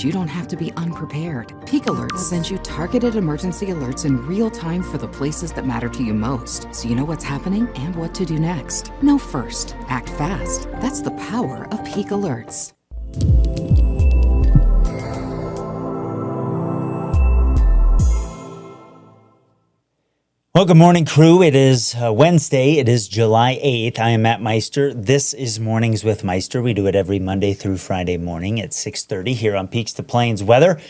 you don't have to be unprepared. Peak Alerts sends you targeted emergency alerts in real time for the places that matter to you most, so you know what's happening and what to do next. Know first, act fast. That's the power of Peak Alerts. Well, good morning, crew. It is Wednesday. It is July 8th. I am Matt Meister. This is Mornings with Meister. We do it every Monday through Friday morning at 6:30 here on Peaks to Plains Weather.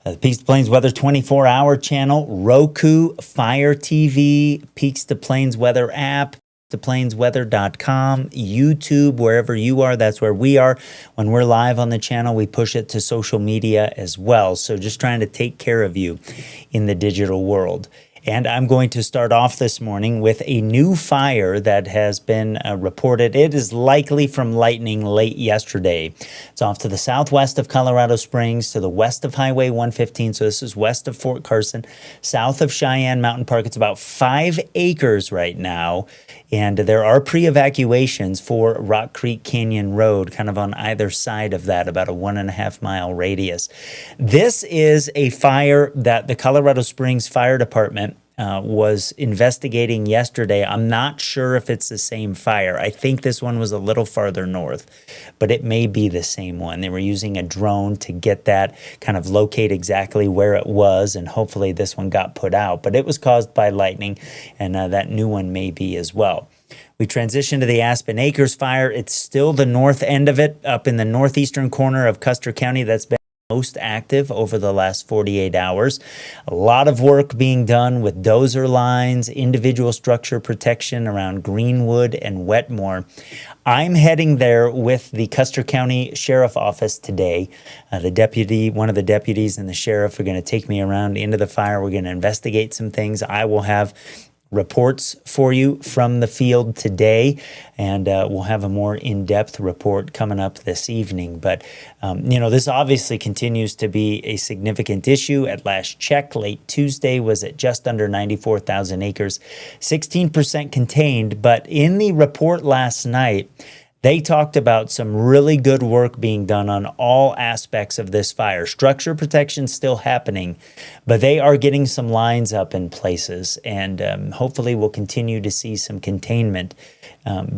The Peaks to Plains Weather 24-hour channel, Roku, Fire TV, Peaks to Plains Weather app, toplainsweather.com, YouTube, wherever you are, that's where we are. When we're live on the channel, we push it to social media as well. So just trying to take care of you in the digital world. And I'm going to start off this morning with a new fire that has been reported. It is likely from lightning late yesterday. It's off to the southwest of Colorado Springs, to the west of Highway 115. So this is west of Fort Carson, south of Cheyenne Mountain Park. It's about 5 acres right now. And there are pre-evacuations for Rock Creek Canyon Road, kind of on either side of that, about a 1.5 mile radius. This is a fire that the Colorado Springs Fire Department was investigating yesterday. I'm not sure if it's the same fire. I think this one was a little farther north, but it may be the same one. They were using a drone to get that, kind of locate exactly where it was, and hopefully this one got put out. But it was caused by lightning, and that new one may be as well. We transition to the Aspen Acres fire. It's still the north end of it, up in the northeastern corner of Custer County. That's been most active over the last 48 hours. A lot of work being done with dozer lines, individual structure protection around Greenwood and Wetmore. I'm heading there with the Custer County Sheriff Office today. One of the deputies and the sheriff are going to take me around into the fire. We're going to investigate some things. I will have reports for you from the field today, and we'll have a more in-depth report coming up this evening. But, this obviously continues to be a significant issue. At last check, late Tuesday, was at just under 94,000 acres, 16% contained. But in the report last night, they talked about some really good work being done on all aspects of this fire. Structure protection still happening, but they are getting some lines up in places, and hopefully we'll continue to see some containment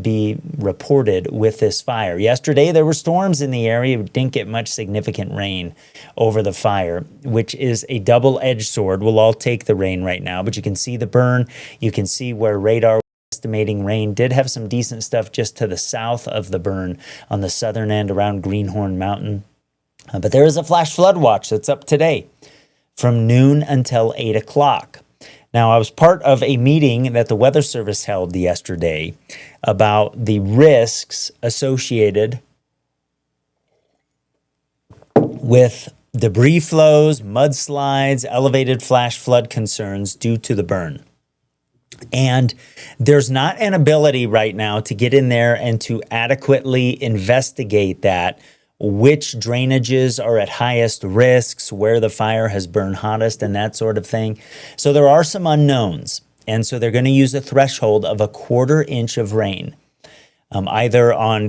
be reported with this fire. Yesterday, there were storms in the area. We didn't get much significant rain over the fire, which is a double-edged sword. We'll all take the rain right now, but you can see the burn. You can see where radar estimating rain. Did have some decent stuff just to the south of the burn on the southern end around Greenhorn Mountain. But there is a flash flood watch that's up today from noon until 8 o'clock. Now, I was part of a meeting that the Weather Service held yesterday about the risks associated with debris flows, mudslides, elevated flash flood concerns due to the burn. And there's not an ability right now to get in there and to adequately investigate that, which drainages are at highest risks, where the fire has burned hottest, and that sort of thing. So there are some unknowns. And so they're going to use a threshold of 1/4 inch of rain, either on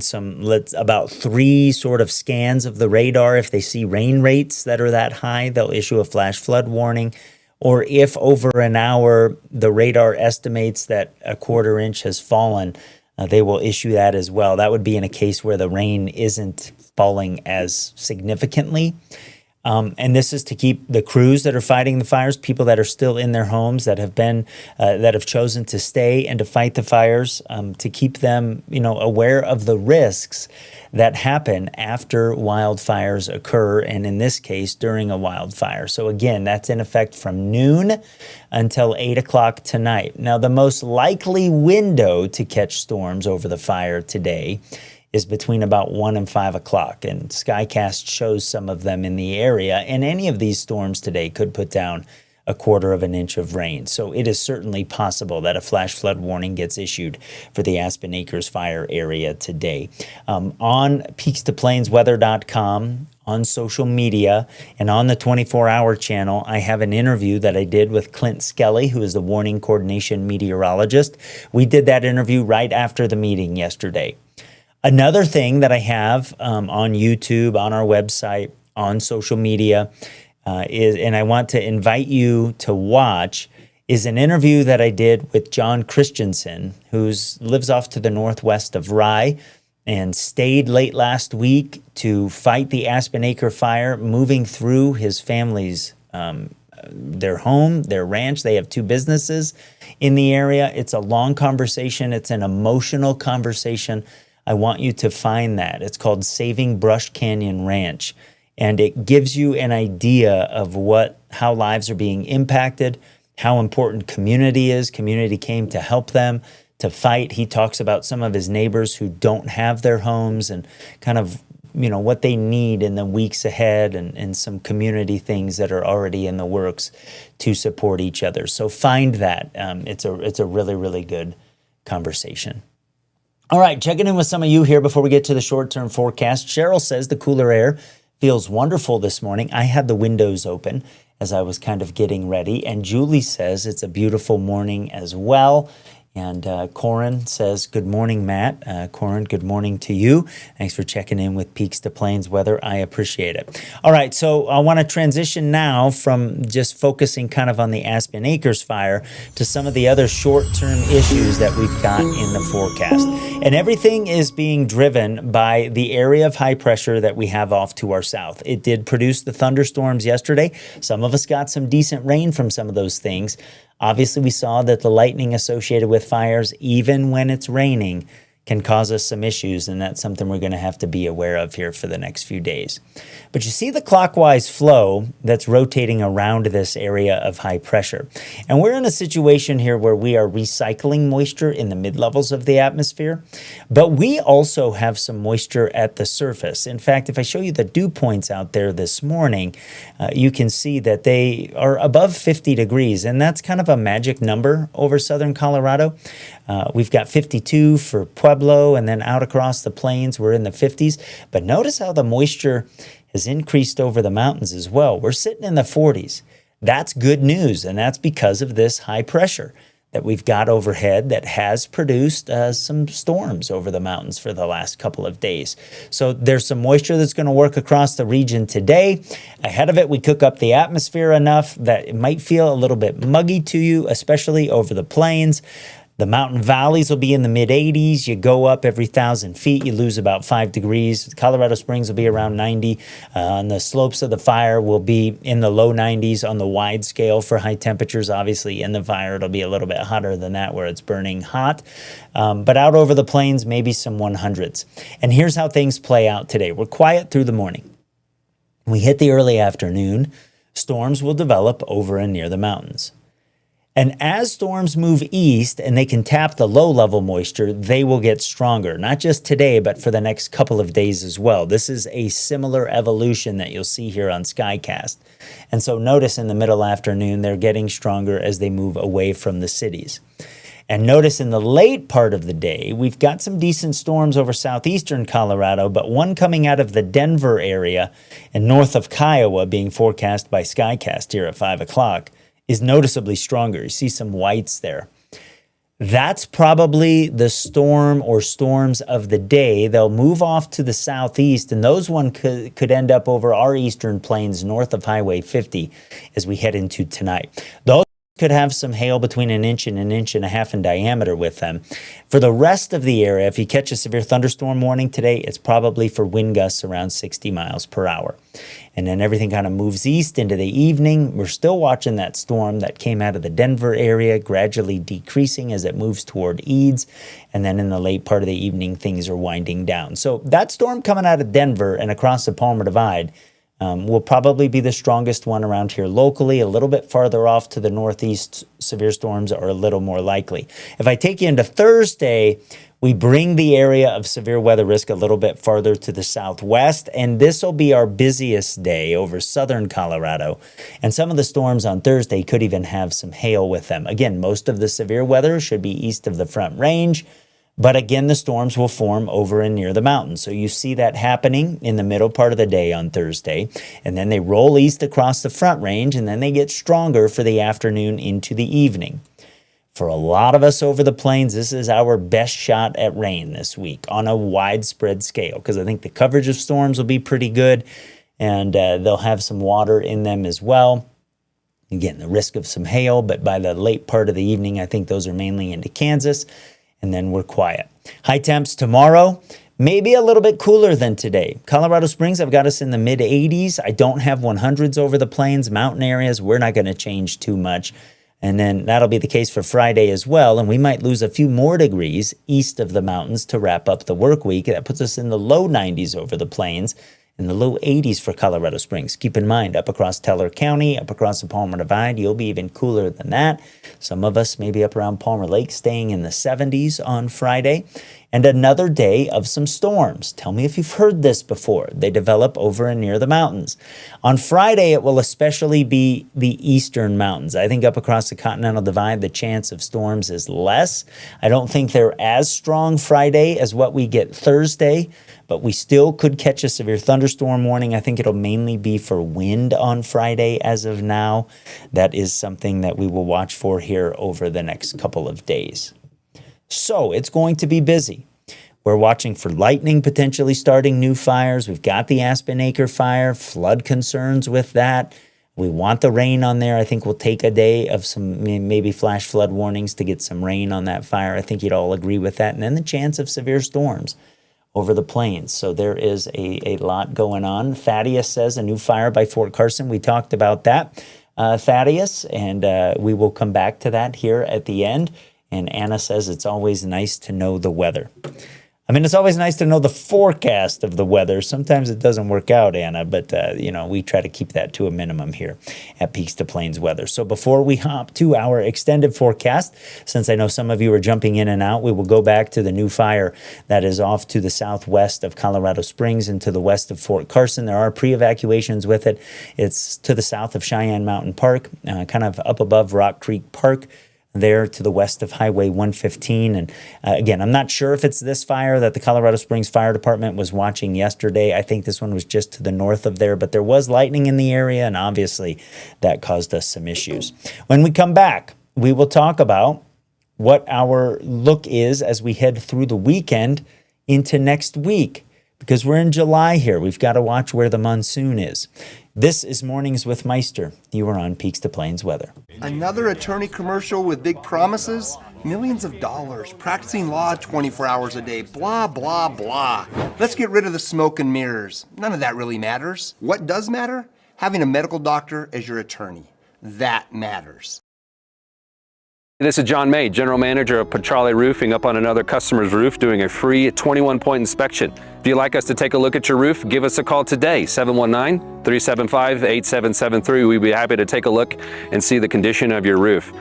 about 3 sort of scans of the radar. If they see rain rates that are that high, they'll issue a flash flood warning. Or if over an hour the radar estimates that 1/4 inch has fallen, they will issue that as well. That would be in a case where the rain isn't falling as significantly. And this is to keep the crews that are fighting the fires, people that are still in their homes, that have chosen to stay and to fight the fires, to keep them, aware of the risks that happen after wildfires occur, and in this case, during a wildfire. So again, that's in effect from noon until 8 o'clock tonight. Now, the most likely window to catch storms over the fire today is between about 1 and 5 o'clock, and Skycast shows some of them in the area, and any of these storms today could put down 1/4 inch of rain. So it is certainly possible that a flash flood warning gets issued for the Aspen Acres fire area today. On peakstoplainsweather.com, on social media, and on the 24-hour channel, I have an interview that I did with Clint Skelly, who is the warning coordination meteorologist. We did that interview right after the meeting yesterday. Another thing that I have on YouTube, on our website, on social media, and I want to invite you to watch, is an interview that I did with John Christensen, who lives off to the northwest of Rye and stayed late last week to fight the Aspen Acre fire, moving through his family's their home, their ranch. They have 2 businesses in the area. It's a long conversation. It's an emotional conversation. I want you to find that. It's called Saving Brush Canyon Ranch. And it gives you an idea of how lives are being impacted, how important community is. Community came to help them to fight. He talks about some of his neighbors who don't have their homes and kind of what they need in the weeks ahead, and some community things that are already in the works to support each other. So find that. It's a really, really good conversation. All right, checking in with some of you here before we get to the short-term forecast. Cheryl says the cooler air feels wonderful this morning. I had the windows open as I was kind of getting ready. And Julie says it's a beautiful morning as well. And Corin says, good morning, Matt. Corin, good morning to you. Thanks for checking in with Peaks to Plains weather. I appreciate it. All right, so I want to transition now from just focusing kind of on the Aspen Acres fire to some of the other short-term issues that we've got in the forecast. And everything is being driven by the area of high pressure that we have off to our south. It did produce the thunderstorms yesterday. Some of us got some decent rain from some of those things. Obviously, we saw that the lightning associated with fires, even when it's raining, can cause us some issues, and that's something we're going to have to be aware of here for the next few days. But you see the clockwise flow that's rotating around this area of high pressure. And we're in a situation here where we are recycling moisture in the mid-levels of the atmosphere, but we also have some moisture at the surface. In fact, if I show you the dew points out there this morning, you can see that they are above 50 degrees, and that's kind of a magic number over southern Colorado. We've got 52 for Pueblo, and then out across the plains, we're in the 50s. But notice how the moisture has increased over the mountains as well. We're sitting in the 40s. That's good news, and that's because of this high pressure that we've got overhead that has produced some storms over the mountains for the last couple of days. So there's some moisture that's going to work across the region today. Ahead of it, we cook up the atmosphere enough that it might feel a little bit muggy to you, especially over the plains. The mountain valleys will be in the mid-80s. You go up every 1,000 feet, you lose about 5 degrees. Colorado Springs will be around 90. On the slopes of the fire will be in the low 90s on the wide scale for high temperatures. Obviously, in the fire, it'll be a little bit hotter than that where it's burning hot. But out over the plains, maybe some 100s. And here's how things play out today. We're quiet through the morning. We hit the early afternoon. Storms will develop over and near the mountains. And as storms move east and they can tap the low-level moisture, they will get stronger, not just today, but for the next couple of days as well. This is a similar evolution that you'll see here on Skycast. And so notice in the middle afternoon, they're getting stronger as they move away from the cities. And notice in the late part of the day, we've got some decent storms over southeastern Colorado, but one coming out of the Denver area and north of Kiowa being forecast by Skycast here at 5 o'clock. Is noticeably stronger. You see some whites there. That's probably the storm or storms of the day. They'll move off to the southeast, and those one could end up over our eastern plains north of Highway 50 as we head into tonight. Those could have some hail between an inch and a half in diameter with them. For the rest of the area, if you catch a severe thunderstorm warning today, it's probably for wind gusts around 60 miles per hour. And then everything kind of moves east into the evening. We're still watching that storm that came out of the Denver area, gradually decreasing as it moves toward Eads. And then in the late part of the evening, things are winding down. So that storm coming out of Denver and across the Palmer Divide will probably be the strongest one around here locally. A little bit farther off to the northeast, severe storms are a little more likely. If I take you into Thursday, we bring the area of severe weather risk a little bit farther to the southwest, and this will be our busiest day over southern Colorado. And some of the storms on Thursday could even have some hail with them. Again, most of the severe weather should be east of the Front Range, but again, the storms will form over and near the mountains. So you see that happening in the middle part of the day on Thursday, and then they roll east across the Front Range, and then they get stronger for the afternoon into the evening. For a lot of us over the plains, this is our best shot at rain this week on a widespread scale because I think the coverage of storms will be pretty good. and they'll have some water in them as well. Again, the risk of some hail, but by the late part of the evening, I think those are mainly into Kansas, and then we're quiet. High temps tomorrow, maybe a little bit cooler than today. Colorado Springs, I've got us in the mid 80s. I don't have 100s over the plains, mountain areas. We're not going to change too much. And then that'll be the case for Friday as well. And we might lose a few more degrees east of the mountains to wrap up the work week. That puts us in the low 90s over the plains, in the low 80s for Colorado Springs. Keep in mind, up across Teller County, up across the Palmer Divide, you'll be even cooler than that. Some of us maybe up around Palmer Lake staying in the 70s on Friday. And another day of some storms. Tell me if you've heard this before. They develop over and near the mountains. On Friday, it will especially be the eastern mountains. I think up across the Continental Divide, the chance of storms is less. I don't think they're as strong Friday as what we get Thursday, but we still could catch a severe thunderstorm warning. I think it'll mainly be for wind on Friday as of now. That is something that we will watch for here over the next couple of days. So it's going to be busy. We're watching for lightning potentially starting new fires. We've got the Aspen Acre fire, flood concerns with that. We want the rain on there. I think we'll take a day of some maybe flash flood warnings to get some rain on that fire. I think you'd all agree with that. And then the chance of severe storms over the plains. So there is a lot going on. Thaddeus says a new fire by Fort Carson. We talked about that, Thaddeus, and we will come back to that here at the end. And Anna says it's always nice to know the weather. I mean, it's always nice to know the forecast of the weather. Sometimes it doesn't work out, Anna, but, we try to keep that to a minimum here at Peaks to Plains Weather. So before we hop to our extended forecast, since I know some of you are jumping in and out, we will go back to the new fire that is off to the southwest of Colorado Springs and to the west of Fort Carson. There are pre-evacuations with it. It's to the south of Cheyenne Mountain Park, kind of up above Rock Creek Park, there to the west of Highway 115. And again, I'm not sure if it's this fire that the Colorado Springs Fire Department was watching yesterday. I think this one was just to the north of there, but there was lightning in the area, and obviously that caused us some issues. When we come back, we will talk about what our look is as we head through the weekend into next week, because we're in July here. We've got to watch where the monsoon is. This is Mornings with Meister. You are on Peaks to Plains Weather. Another attorney commercial with big promises? Millions of dollars, practicing law 24 hours a day, blah, blah, blah. Let's get rid of the smoke and mirrors. None of that really matters. What does matter? Having a medical doctor as your attorney. That matters. This is John May, General Manager of Petrale Roofing, up on another customer's roof doing a free 21-point inspection. If you'd like us to take a look at your roof, give us a call today, 719-375-8773. We'd be happy to take a look and see the condition of your roof.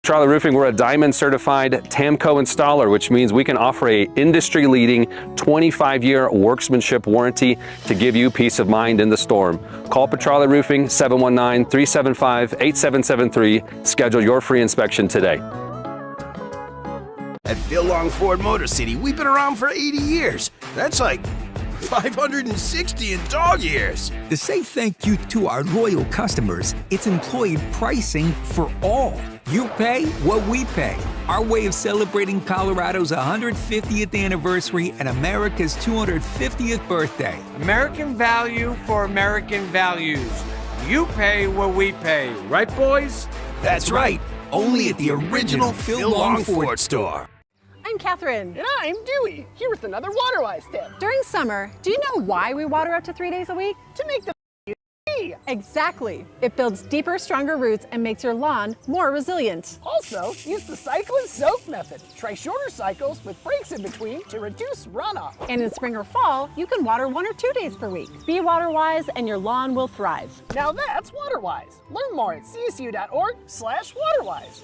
Petrale Roofing, we're a Diamond certified TAMCO installer, which means we can offer a industry-leading 25-year workmanship warranty to give you peace of mind in the storm. Call Petrale Roofing, 719-375-8773. Schedule your free inspection today. At Phil Long Ford Motor City, we've been around for 80 years. That's like 560 in dog years. To say thank you to our loyal customers, it's employee pricing for all. You pay what we pay. Our way of celebrating Colorado's 150th anniversary and America's 250th birthday. American value for American values. You pay what we pay. Right, boys? That's right. Only at the original Phil Long Ford store. I'm Catherine. And I'm Dewey, here with another WaterWise tip. During summer, do you know why we water up to 3 days a week? To make the Exactly. It builds deeper, stronger roots and makes your lawn more resilient. Also, use the cycle and soak method. Try shorter cycles with breaks in between to reduce runoff. And in spring or fall, you can water 1 or 2 days per week. Be WaterWise and your lawn will thrive. Now that's WaterWise. Learn more at csu.org/WaterWise.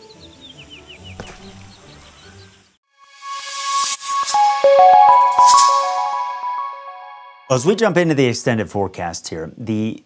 As we jump into the extended forecast here,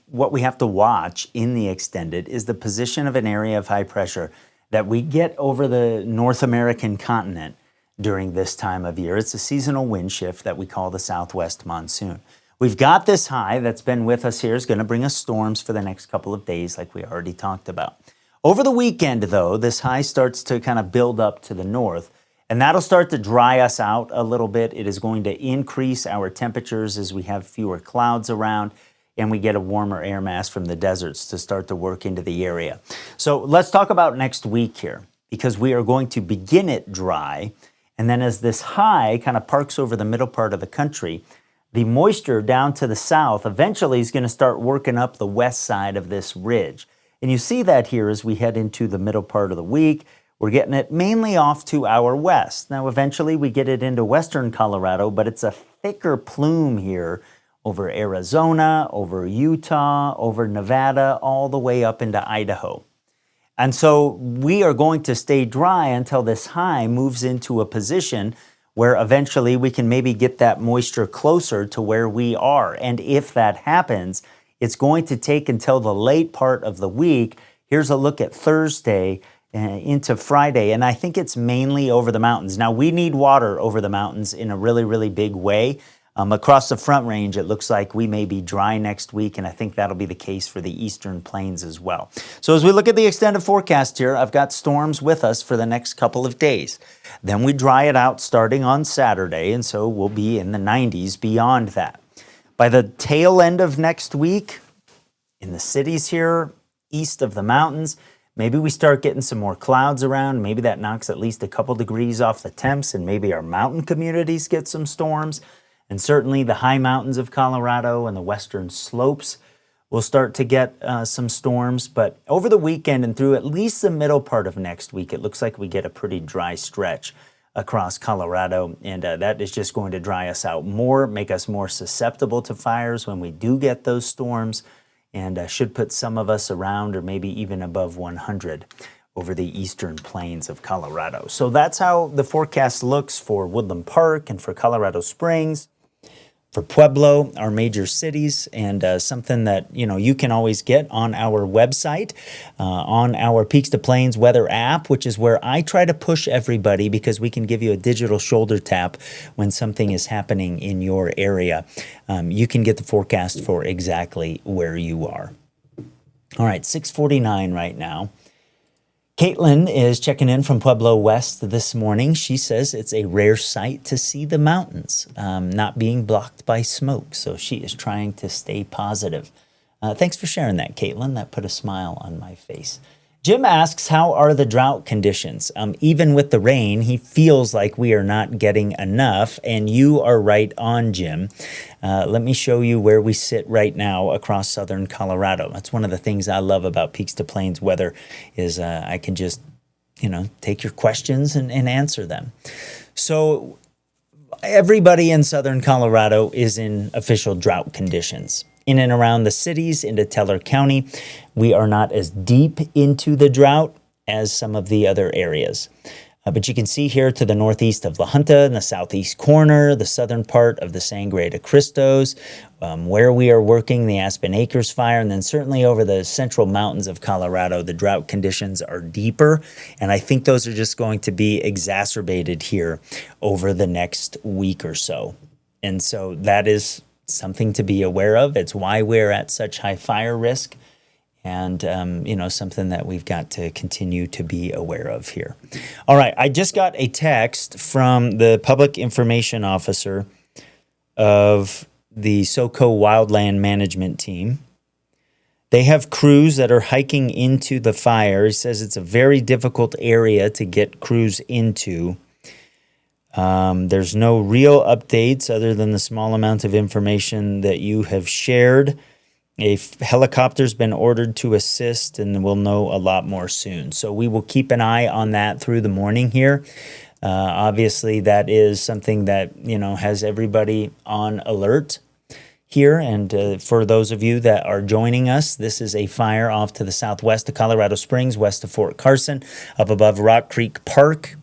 what we have to watch in the extended is the position of an area of high pressure that we get over the North American continent during this time of year. It's a seasonal wind shift that we call the southwest monsoon. We've got this high that's been with us here, is going to bring us storms for the next couple of days like we already talked about. Over the weekend, though, this high starts to kind of build up to the north. And that'll start to dry us out a little bit. It is going to increase our temperatures as we have fewer clouds around. and we get a warmer air mass from the deserts to start to work into the area. So let's talk about next week here, because we are going to begin it dry. And then as this high kind of parks over the middle part of the country, the moisture down to the south eventually is going to start working up the west side of this ridge. And you see that here as we head into the middle part of the week. We're getting it mainly off to our west. Now, eventually we get it into western Colorado, but it's a thicker plume here over Arizona, over Utah, over Nevada, all the way up into Idaho. And so we are going to stay dry until this high moves into a position where eventually we can maybe get that moisture closer to where we are. And if that happens, it's going to take until the late part of the week. Here's a look at Thursday into Friday, and I think it's mainly over the mountains. Now, we need water over the mountains in a really, really big way. Across the Front Range, it looks like we may be dry next week, and I think that'll be the case for the eastern plains as well. So as we look at the extended forecast here, I've got storms with us for the next couple of days. Then we dry it out starting on Saturday, and so we'll be in the 90s beyond that. By the tail end of next week, in the cities here, east of the mountains, maybe we start getting some more clouds around. Maybe that knocks at least a couple degrees off the temps, and maybe our mountain communities get some storms. And certainly the high mountains of Colorado and the western slopes will start to get some storms. But over the weekend and through at least the middle part of next week, it looks like we get a pretty dry stretch across Colorado. And that is just going to dry us out more, make us more susceptible to fires when we do get those storms, and should put some of us around or maybe even above 100 over the eastern plains of Colorado. So that's how the forecast looks for Woodland Park and for Colorado Springs, for Pueblo, our major cities, and something that you can always get on our website, on our Peaks to Plains weather app, which is where I try to push everybody because we can give you a digital shoulder tap when something is happening in your area. You can get the forecast for exactly where you are. All right, 6:49 right now. Caitlin is checking in from Pueblo West this morning. She says it's a rare sight to see the mountains not being blocked by smoke. So she is trying to stay positive. Thanks for sharing that, Caitlin. That put a smile on my face. Jim asks, how are the drought conditions? Even with the rain, he feels like we are not getting enough. And you are right on, Jim. Let me show you where we sit right now across southern Colorado. That's one of the things I love about Peaks to Plains weather is I can just, take your questions and answer them. So everybody in southern Colorado is in official drought conditions. In and around the cities, into Teller County, we are not as deep into the drought as some of the other areas. But you can see here to the northeast of La Junta, in the southeast corner, the southern part of the Sangre de Cristos, where we are working the Aspen Acres fire, and then certainly over the central mountains of Colorado, the drought conditions are deeper. And I think those are just going to be exacerbated here over the next week or so. And so that is something to be aware of. It's why we're at such high fire risk, and something that we've got to continue to be aware of here. All right, I just got a text from the public information officer of the SoCo Wildland Management Team. They have crews that are hiking into the fire. He says it's a very difficult area to get crews into. There's no real updates other than the small amount of information that you have shared. A helicopter's been ordered to assist, and we'll know a lot more soon. So we will keep an eye on that through the morning here. Obviously, that is something that, has everybody on alert here. And for those of you that are joining us, this is a fire off to the southwest of Colorado Springs, west of Fort Carson, up above Rock Creek Park.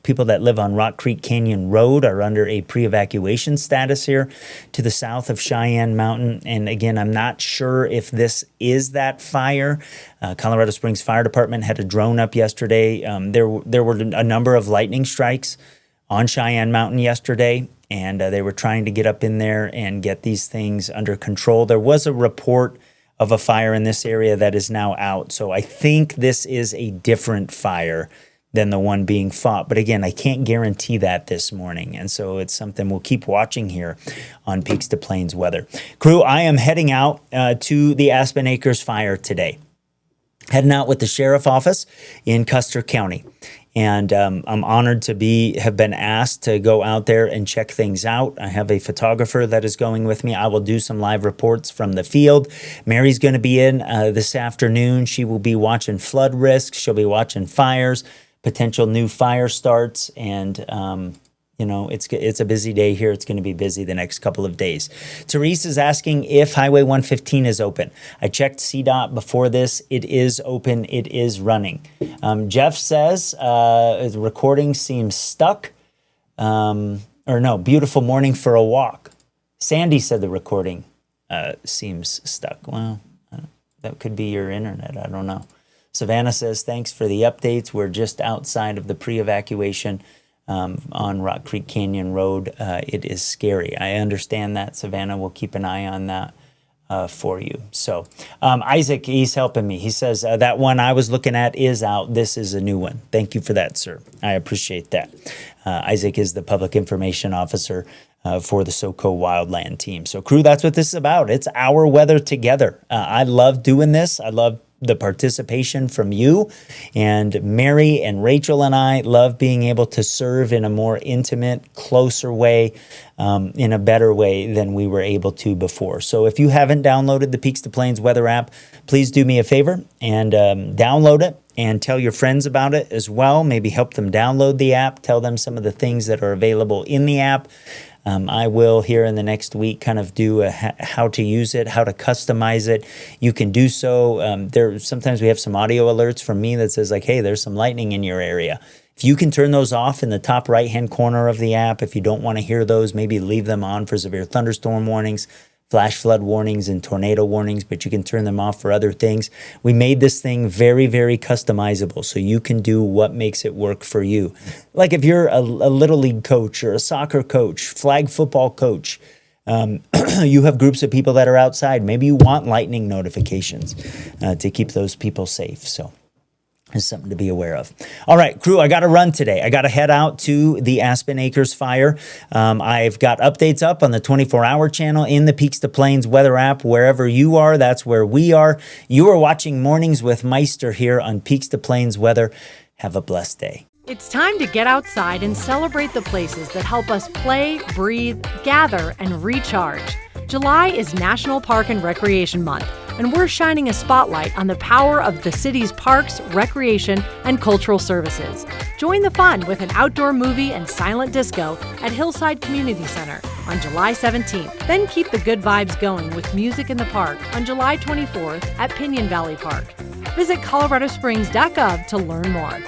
People that live on Rock Creek Canyon Road are under a pre-evacuation status here to the south of Cheyenne Mountain. And again, I'm not sure if this is that fire. Colorado Springs Fire Department had a drone up yesterday. There were a number of lightning strikes on Cheyenne Mountain yesterday, and they were trying to get up in there and get these things under control. There was a report of a fire in this area that is now out. So I think this is a different fire than the one being fought. But again, I can't guarantee that this morning. And so it's something we'll keep watching here on Peaks to Plains Weather. Crew, I am heading out to the Aspen Acres fire today. Heading out with the sheriff office in Custer County. And I'm honored to have been asked to go out there and check things out. I have a photographer that is going with me. I will do some live reports from the field. Mary's going to be in this afternoon. She will be watching flood risks. She'll be watching fires, potential new fire starts, and it's a busy day here. It's going to be busy the next couple of days. Therese is asking if Highway 115 is open. I checked CDOT before this. It is open. It is running. Jeff says the recording seems stuck. Beautiful morning for a walk. Sandy said the recording seems stuck. Well, that could be your internet. I don't know. Savannah says, thanks for the updates. We're just outside of the pre-evacuation on Rock Creek Canyon Road. It is scary. I understand that, Savannah. We'll keep an eye on that for you. So Isaac, he's helping me. He says, that one I was looking at is out. This is a new one. Thank you for that, sir. I appreciate that. Isaac is the public information officer for the SoCo Wildland team. So crew, that's what this is about. It's our weather together. I love doing this. I love the participation from you, and Mary and Rachel and I love being able to serve in a more intimate, closer way, in a better way than we were able to before. So if you haven't downloaded the Peaks to Plains weather app, please do me a favor and download it and tell your friends about it as well. Maybe help them download the app, tell them some of the things that are available in the app. I will here in the next week kind of do how to use it, how to customize it. You can do so. Sometimes we have some audio alerts from me that says like, hey, there's some lightning in your area. If you can turn those off in the top right-hand corner of the app, if you don't want to hear those, maybe leave them on for severe thunderstorm warnings, flash flood warnings, and tornado warnings, but you can turn them off for other things. We made this thing very, very customizable, so you can do what makes it work for you. Like if you're a Little League coach or a soccer coach, flag football coach, you have groups of people that are outside. Maybe you want lightning notifications to keep those people safe. So is something to be aware of. All right, crew, I got to run today. I got to head out to the Aspen Acres fire. I've got updates up on the 24-hour channel in the Peaks to Plains weather app. Wherever you are, that's where we are. You are watching Mornings with Meister here on Peaks to Plains weather. Have a blessed day. It's time to get outside and celebrate the places that help us play, breathe, gather, and recharge. July is National Park and Recreation Month, and we're shining a spotlight on the power of the city's parks, recreation, and cultural services. Join the fun with an outdoor movie and silent disco at Hillside Community Center on July 17th. Then keep the good vibes going with music in the park on July 24th at Pinion Valley Park. Visit coloradosprings.gov to learn more.